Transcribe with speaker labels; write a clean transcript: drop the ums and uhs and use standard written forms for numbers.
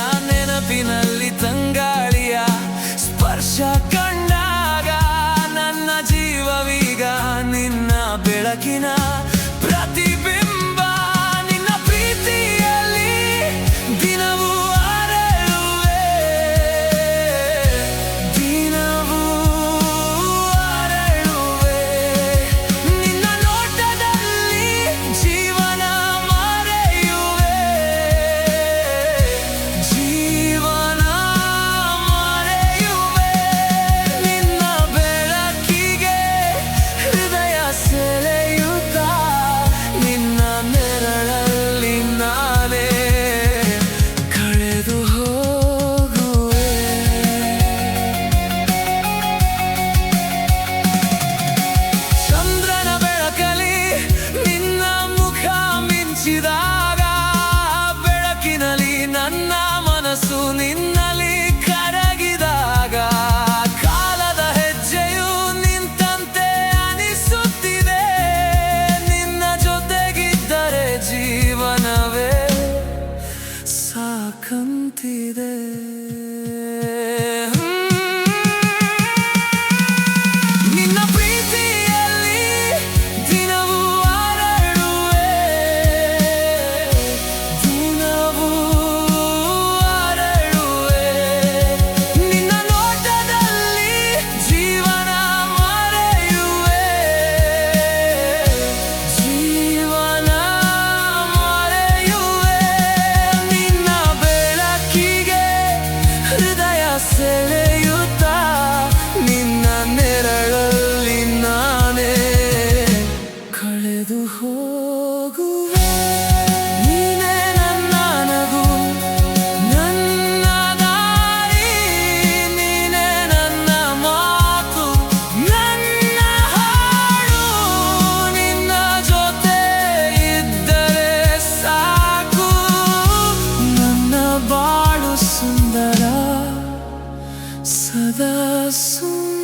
Speaker 1: ಆ ನೆನಪಿನಲ್ಲಿ ತಂಗಾಳಿಯ ಸ್ಪರ್ಶ ಕಂಡಾಗ ನನ್ನ ಜೀವವೀಗ ನಿನ್ನ ಬೆಳಕಿನ ಪ್ರತಿಬಿಂಬ. ನಿನ್ನ ಪ್ರೀತಿಯಲ್ಲಿ ದಿನವೂ ಅರಳುವೆ, ದಿನವೂ ಅರಳುವೆ. ನಿನ್ನ ನೋಟದಲ್ಲಿ ಜೀವನ ಮರೆಯುವೆ, ಜೀವನ ಮರೆಯುವೆ. ನಿನ್ನ ಬೆಳಕಿಗೆ ಹೃದಯ ಸೆಳೆಯುತ್ತಾ ನಿನ್ನ ನೆರಳಲ್ಲಿ ನಾನೇ ಕಳೆದು ಹೋಗುವೆ. ಚಂದ್ರನ ಬೆಳಕಲ್ಲಿ ನಿನ್ನ ಮುಖ ಮಿಂಚಿದಾಗ ಬೆಳಕಿನಲ್ಲಿ ನನ್ನ ಮನಸ್ಸು ನಿನ್ನಲ್ಲಿ ಕರಗಿದಾಗ ಕಾಲದ ಹೆಜ್ಜೆಯು ನಿಂತಂತೆ ಅನಿಸುತ್ತಿದೆ. ನಿನ್ನ ಜೊತೆಗಿದ್ದರೆ ಜೀವನವೇ ಸಾಕಂತಿದೆ. ನಿನ್ನ ಪ್ರೀತಿಯಲ್ಲಿ ದಿನವೂ ಅರಳುವೆ, ದಿನವೂ ಅರಳುವೆ. ನಿನ್ನ ನೋಟದಲ್ಲಿ ಜೀವನ ಮರೆಯುವೆ, ಜೀವನ ಮರೆಯುವೆ. ನಿನ್ನ ಬೆಳಕಿಗೆ ಹೃದಯ ಸೆಳೆಯುತ್ತಾ ನಿನ್ನ ನೆರಳಲ್ಲಿ ನಾನೇ ಕಳೆದು ಹೋಗುವೆ. ನೀನೇ ನನ್ನ ನಗು, ನನ್ನ ದಾರಿ, ನೀನೇ ನನ್ನ ಮಾತು, ನನ್ನ ಹಾಡು. ನಿನ್ನ ಜೊತೆ ಇದ್ದರೆ ಸಾಕು, ನನ್ನ ಬಾಳು ಸುಂದರ, ಸದಾ ಸುಂದರ.